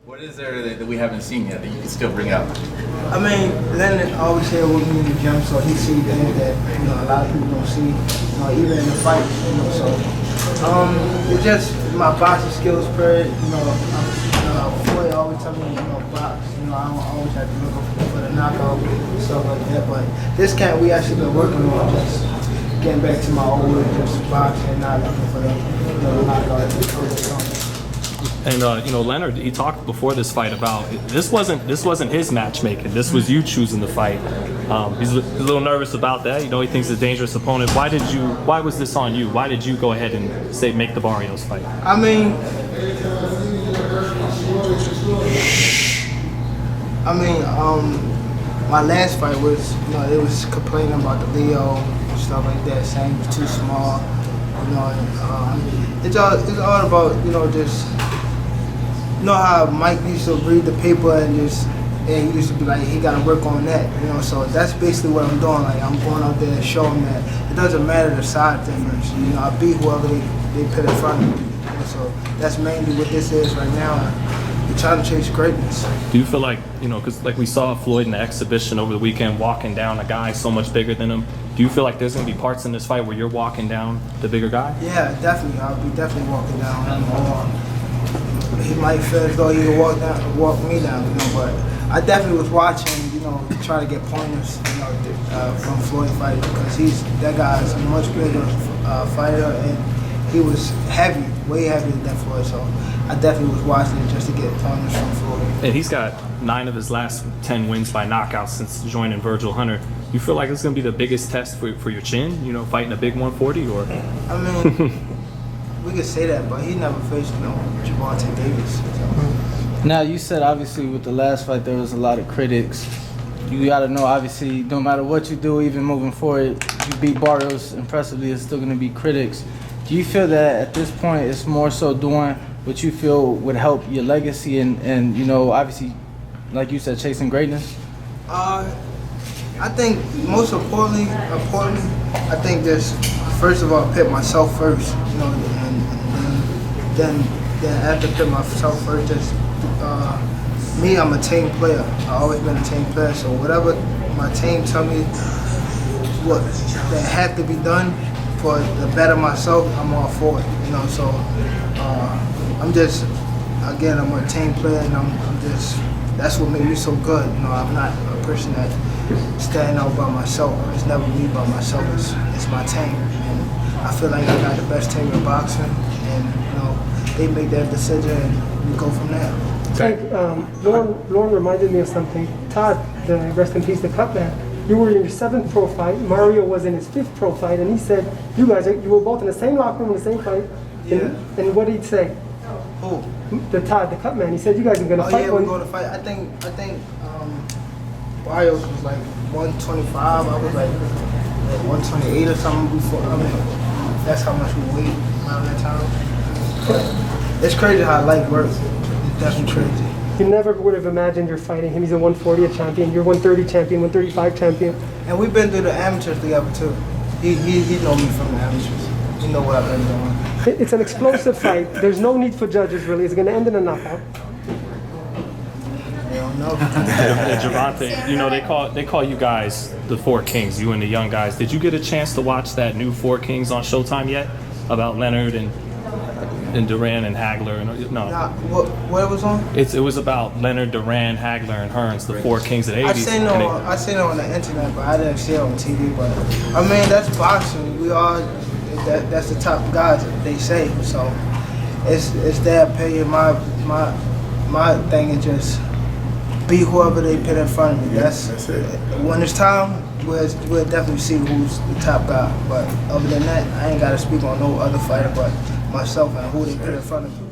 What is there that we haven't seen yet that you can still bring up? I mean, Leonard always here with me in the gym, so he sees things that a lot of people don't see. Even in the fight. So it's just my boxing skills period. Floyd always tell me, box. I don't always have to look for the knockout and stuff like that. But this camp we actually been working on just getting back to my old way, just boxing, not looking for the knockout. And Leonard, he talked before this fight about this wasn't his matchmaking. This was you choosing the fight. He's a little nervous about that. He thinks it's a dangerous opponent. Why was this on you? Why did you go ahead and make the Barrios fight? I mean, my last fight was, they was complaining about the Leo and stuff like that, saying he was too small. It's all about, just. You know how Mike used to read the paper and he used to be like, he got to work on that, so that's basically what I'm doing. Like, I'm going out there and showing that it doesn't matter the side difference. I beat whoever they put in front of me. So that's mainly what this is right now. We're trying to chase greatness. Do you feel like, because like we saw Floyd in the exhibition over the weekend walking down a guy so much bigger than him, do you feel like there's going to be parts in this fight where you're walking down the bigger guy? Yeah, definitely. I'll be definitely walking down him. He might feel as though he could walk me down, but I definitely was watching, to try to get pointers, from Floyd fight because that guy is a much bigger fighter and he was heavy, way heavier than Floyd. So I definitely was watching it just to get pointers from Floyd. And he's got 9 of his last 10 wins by knockout since joining Virgil Hunter. You feel like it's going to be the biggest test for your chin, fighting a big 140, or? I mean. We could say that, but he never faced, Gervonta Davis. So. Now, you said obviously with the last fight there was a lot of critics. You got to know, obviously, no matter what you do, even moving forward, you beat Barrios impressively, there's still going to be critics. Do you feel that at this point it's more so doing what you feel would help your legacy and obviously, like you said, chasing greatness? I think most importantly, I think this. First of all, put myself first, and then after put myself first, just me, I'm a team player. I've always been a team player, so whatever my team tell me what that had to be done for the better myself, I'm all for it, so I'm just, again, I'm a team player, and I'm just, that's what made me so good, I'm not a person that standing out by myself. It's never me by myself, it's my team. I feel like I got the best team in boxing, and they make that decision, and we go from there. Lauren reminded me of something. Todd, the rest in peace, the Cup Man. You were in your 7th pro fight. Mario was in his 5th pro fight, and he said you were both in the same locker room in the same fight. Yeah. And what did he say? Who? The Todd, the Cup Man. He said you guys are gonna fight. Yeah, we're going to fight. I think Barrios was like 125. I was like 128 or something before. That's how much we weighed around that time. But it's crazy how life works. It's definitely crazy. You never would have imagined you're fighting him. He's a 140 champion. You're 130 champion, 135 champion. And we've been through the amateurs together too. He know me from the amateurs. He know what I've been doing. It's an explosive fight. There's no need for judges really. It's going to end in a knockout. No. Gervonta, they call you guys the Four Kings, you and the young guys. Did you get a chance to watch that new Four Kings on Showtime yet? About Leonard and Duran and Hagler? No. Nah, what it was on? It was about Leonard, Duran, Hagler, and Hearns, the Four Kings of the 80s. I seen it on the internet, but I didn't see it on TV. But I mean, that's boxing. We all that's the top guys, they say. So it's their opinion. My thing is just beat whoever they put in front of me. That's it. When it's time, we'll definitely see who's the top guy. But other than that, I ain't got to speak on no other fighter but myself and who they put in front of me.